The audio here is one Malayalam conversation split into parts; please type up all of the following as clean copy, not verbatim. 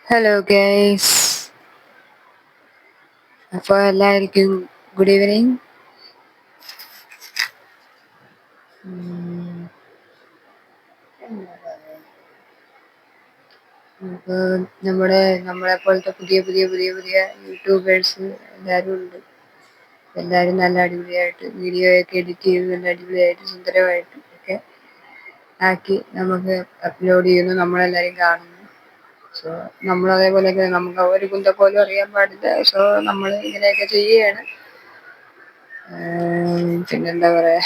ഹലോ ഗൈസ്, അപ്പോൾ എല്ലാവർക്കും ഗുഡ് ഈവനിങ്. ഇപ്പോൾ നമ്മളെ പോലത്തെ പുതിയ പുതിയ പുതിയ പുതിയ യൂട്യൂബേഴ്സ് എല്ലാവരും ഉണ്ട്. എല്ലാവരും നല്ല അടിപൊളിയായിട്ട് വീഡിയോ ഒക്കെ എഡിറ്റ് ചെയ്ത് നല്ല അടിപൊളിയായിട്ട് സുന്ദരമായിട്ട് ഒക്കെ ആക്കി നമുക്ക് അപ്ലോഡ് ചെയ്യുന്നു, നമ്മളെല്ലാവരും കാണുന്നു. സോ നമ്മൾ അതേപോലെയൊക്കെ നമുക്ക് ഒരു കുന്ത പോലും അറിയാൻ പാടില്ല. സോ നമ്മൾ ഇങ്ങനെയൊക്കെ ചെയ്യുകയാണ്. പിന്നെന്താ പറയാ,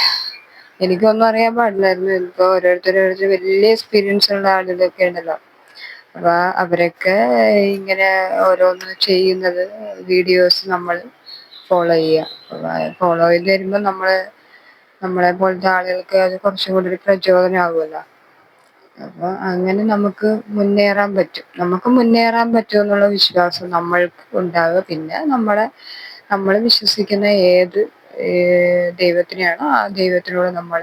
എനിക്കൊന്നും അറിയാൻ പാടില്ലായിരുന്നു. ഇപ്പോൾ ഓരോരുത്തരോരുത്തർ വലിയ എക്സ്പീരിയൻസ് ഉള്ള ആളുകളൊക്കെ ഉണ്ടല്ലോ, അപ്പൊ അവരൊക്കെ ഇങ്ങനെ ഓരോന്ന് ചെയ്യുന്നത് വീഡിയോസ് നമ്മൾ ഫോളോ ചെയ്യുക. ഫോളോ ചെയ്ത് വരുമ്പോൾ നമ്മളെ പോലത്തെ ആളുകൾക്ക് അത് കുറച്ചും കൂടി ഒരു പ്രചോദനമാകുമല്ലോ. അപ്പൊ അങ്ങനെ നമുക്ക് മുന്നേറാൻ പറ്റും എന്നുള്ള വിശ്വാസം നമ്മൾക്ക് ഉണ്ടാവുക. പിന്നെ നമ്മൾ വിശ്വസിക്കുന്ന ഏത് ദൈവത്തിനെയാണോ ആ ദൈവത്തിനോട് നമ്മൾ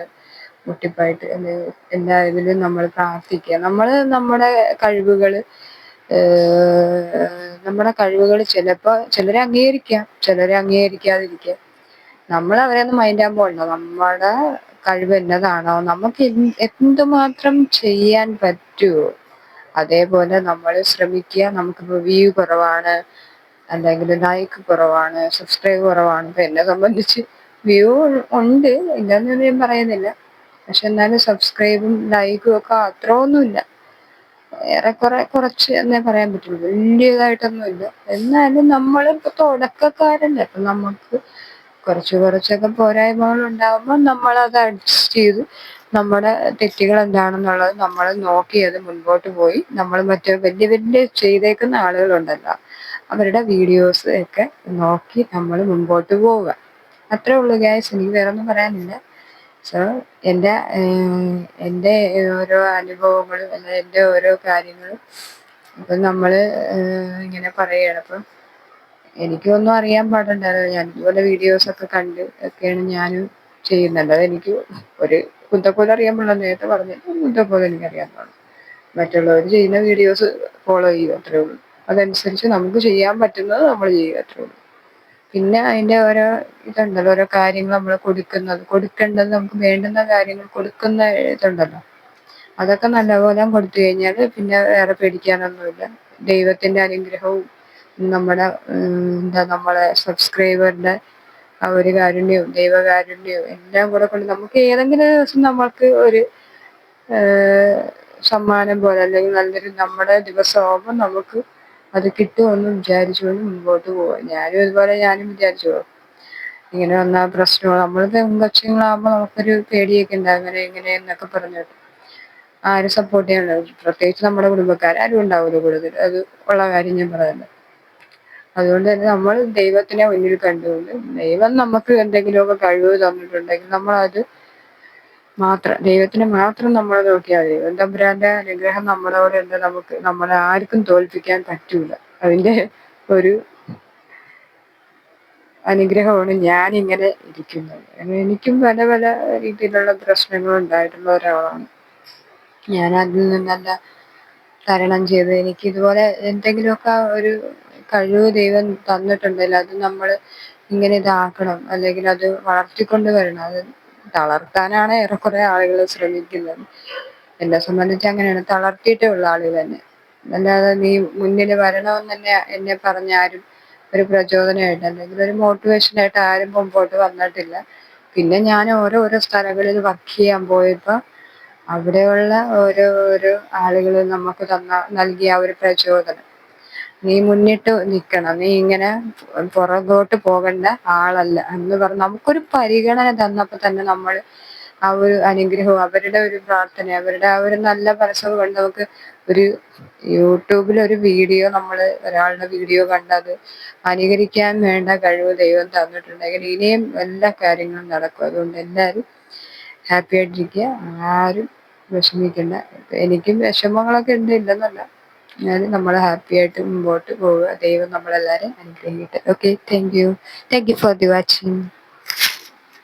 മുട്ടിപ്പായിട്ട് എല്ലാ ഇതിലും നമ്മൾ പ്രാർത്ഥിക്കുക. നമ്മുടെ കഴിവുകൾ ചിലപ്പോൾ ചിലരെ അംഗീകരിക്കാം, ചിലരെ അംഗീകരിക്കാതിരിക്കാം. നമ്മൾ അവരെയൊന്നും മൈൻഡാൻ പോകണ്ട. നമ്മുടെ കഴിവ് എന്നതാണോ, നമുക്ക് എന്തുമാത്രം ചെയ്യാൻ പറ്റുമോ അതേപോലെ നമ്മൾ ശ്രമിക്കുക. നമുക്കിപ്പോൾ വ്യൂ കുറവാണ്, അല്ലെങ്കിൽ ലൈക്ക് കുറവാണ്, സബ്സ്ക്രൈബ് കുറവാണ്. ഇപ്പം എന്നെ സംബന്ധിച്ച് വ്യൂ ഉണ്ട്, ഇല്ലെന്ന് ഞാൻ പറയുന്നില്ല. പക്ഷെ എന്നാലും സബ്സ്ക്രൈബും ലൈക്കും ഒക്കെ അത്ര ഒന്നുമില്ല, ഏറെക്കുറെ കുറച്ച് എന്നേ പറയാൻ പറ്റുള്ളൂ, വലിയതായിട്ടൊന്നുമില്ല. എന്നാലും നമ്മളിപ്പോൾ തുടക്കക്കാരല്ലേ, അപ്പം നമുക്ക് കുറച്ചൊക്കെ പോരായ്മകൾ ഉണ്ടാകുമ്പോൾ നമ്മളത് അഡ്ജസ്റ്റ് ചെയ്ത് നമ്മുടെ തെറ്റുകൾ എന്താണെന്നുള്ളത് നമ്മൾ നോക്കി അത് മുൻപോട്ട് പോയി നമ്മൾ മറ്റേ വലിയ വലിയ ചെയ്തേക്കുന്ന ആളുകളുണ്ടല്ലോ അവരുടെ വീഡിയോസ് ഒക്കെ നോക്കി നമ്മൾ മുൻപോട്ട് പോവുക. അത്രേ ഉള്ളൂ ഗൈസ്, എനിക്ക് വേറെ ഒന്നും പറയാനില്ല. സോ എൻ്റെ ഓരോ അനുഭവങ്ങളും അല്ല എൻ്റെ ഓരോ കാര്യങ്ങളും ഇപ്പം നമ്മൾ ഇങ്ങനെ പറയുകയാണ്. അപ്പം എനിക്കൊന്നും അറിയാൻ പാടുണ്ടായിരുന്നു. ഞാൻ ഇതുപോലെ വീഡിയോസൊക്കെ കണ്ട് ഒക്കെയാണ് ഞാനും ചെയ്യുന്നുണ്ട്. അതെനിക്ക് ഒരു കുന്തപ്പോലെ അറിയാൻ പാടില്ല. നേരത്തെ പറഞ്ഞിട്ട് ഒരു കുന്തപ്പോലെ എനിക്കറിയാൻ പാടില്ല. മറ്റുള്ളവർ ചെയ്യുന്ന വീഡിയോസ് ഫോളോ ചെയ്യുക, അത്രേ ഉള്ളൂ. അതനുസരിച്ച് നമുക്ക് ചെയ്യാൻ പറ്റുന്നത് നമ്മൾ ചെയ്യുക, അത്രേ ഉള്ളൂ. പിന്നെ അതിൻ്റെ ഓരോ ഇതുണ്ടല്ലോ, ഓരോ കാര്യങ്ങൾ നമ്മൾ കൊടുക്കേണ്ടത് നമുക്ക് വേണ്ടുന്ന കാര്യങ്ങൾ കൊടുക്കുന്ന ഇതുണ്ടല്ലോ, അതൊക്കെ നല്ലപോലെ കൊടുത്തു കഴിഞ്ഞാൽ പിന്നെ വേറെ പേടിക്കാനൊന്നുമില്ല. ദൈവത്തിൻ്റെ അനുഗ്രഹവും നമ്മളെ സബ്സ്ക്രൈബറിൻ്റെ ആ ഒരു കാരുണ്യവും ദൈവകാരുണ്യവും എല്ലാം കൂടെ കൊണ്ട് നമുക്ക് ഏതെങ്കിലും ദിവസം നമ്മൾക്ക് ഒരു സമ്മാനം പോലെ അല്ലെങ്കിൽ നല്ലൊരു നമ്മുടെ ദിവസമാകുമ്പോൾ നമുക്ക് അത് കിട്ടുമെന്ന് വിചാരിച്ചുകൊണ്ട് മുൻപോട്ട് പോവാം. ഞാനും വിചാരിച്ചു ഇങ്ങനെ വന്ന പ്രശ്നങ്ങൾ, നമ്മൾ പെൺകൊച്ചുങ്ങളാകുമ്പോൾ നമുക്കൊരു പേടിയൊക്കെ ഉണ്ട്, അങ്ങനെ ഇങ്ങനെ എന്നൊക്കെ പറഞ്ഞിട്ട് ആരും സപ്പോർട്ട് ചെയ്യണ്ട, പ്രത്യേകിച്ച് നമ്മുടെ കുടുംബക്കാരും ഉണ്ടാവില്ല കൂടുതൽ. അത് ഉള്ള കാര്യം ഞാൻ പറയുന്നത്. അതുകൊണ്ട് തന്നെ നമ്മൾ ദൈവത്തിനെ മുന്നിൽ കണ്ടുകൊണ്ട് ദൈവം നമുക്ക് എന്തെങ്കിലുമൊക്കെ കഴിവ് തന്നിട്ടുണ്ടെങ്കിൽ ദൈവത്തിനെ മാത്രം നമ്മൾ നോക്കിയാൽ മതി. തമ്പുരാന്റെ അനുഗ്രഹം നമ്മളോട് ഉണ്ട്. നമ്മളെ ആർക്കും തോൽപ്പിക്കാൻ പറ്റൂല. അതിന്റെ ഒരു അനുഗ്രഹമാണ് ഞാനിങ്ങനെ ഇരിക്കുന്നത്. എനിക്കും പല പല രീതിയിലുള്ള പ്രശ്നങ്ങൾ ഉണ്ടായിട്ടുള്ള ഒരാളാണ്. ഞാൻ അതിൽ നിന്നെല്ലാം തരണം ചെയ്ത് എനിക്ക് ഇതുപോലെ എന്തെങ്കിലുമൊക്കെ ഒരു കഴിവ് ദൈവം തന്നിട്ടുണ്ടെങ്കിൽ അത് നമ്മൾ ഇങ്ങനെ ഇതാക്കണം, അല്ലെങ്കിൽ അത് വളർത്തിക്കൊണ്ട് വരണം. അത് തളർത്താനാണ് ഏറെക്കുറെ ആളുകൾ ശ്രമിക്കുന്നത്. എന്നെ സംബന്ധിച്ച് അങ്ങനെയാണ്, തളർത്തിയിട്ടേ ഉള്ള ആളുകൾ തന്നെ. അല്ലാതെ നീ മുന്നിൽ വരണമെന്ന് തന്നെ എന്നെ പറഞ്ഞാരും ഒരു പ്രചോദനമായിട്ട് അല്ലെങ്കിൽ ഒരു മോട്ടിവേഷനായിട്ട് ആരും മുമ്പോട്ട് വന്നിട്ടില്ല. പിന്നെ ഞാൻ ഓരോരോ സ്ഥലങ്ങളിൽ വർക്ക് ചെയ്യാൻ പോയപ്പോൾ അവിടെയുള്ള ഓരോരോ ആളുകൾ നമുക്ക് നൽകിയ ഒരു പ്രചോദനം, നീ മുന്നിട്ട് നിൽക്കണം, നീ ഇങ്ങനെ പുറകോട്ട് പോകേണ്ട ആളല്ല എന്ന് പറഞ്ഞ് നമുക്കൊരു പരിഗണന തന്നപ്പോൾ തന്നെ നമ്മൾ ആ ഒരു അനുഗ്രഹവും അവരുടെ ഒരു പ്രാർത്ഥന, അവരുടെ ആ ഒരു നല്ല മനസ്സുകൾ കൊണ്ട് നമുക്ക് ഒരു യൂട്യൂബിൽ ഒരു വീഡിയോ, ഒരാളുടെ വീഡിയോ കണ്ടത് അനുകരിക്കാൻ വേണ്ട കഴിവ് ദൈവം തന്നിട്ടുണ്ടെങ്കിൽ ഇനിയും എല്ലാ കാര്യങ്ങളും നടക്കും. അതുകൊണ്ട് എല്ലാവരും ഹാപ്പി ആയിട്ടിരിക്കുക, ആരും വിഷമിക്കണ്ട. എനിക്കും വിഷമങ്ങളൊക്കെ ഉണ്ട്, ഇല്ലെന്നല്ല. എന്നാലും നമ്മൾ ഹാപ്പി ആയിട്ട് മുമ്പോട്ട് പോവുക. ദൈവം നമ്മളെല്ലാവരും അനുഗ്രഹിക്കട്ടെ. Okay, thank you for the watching.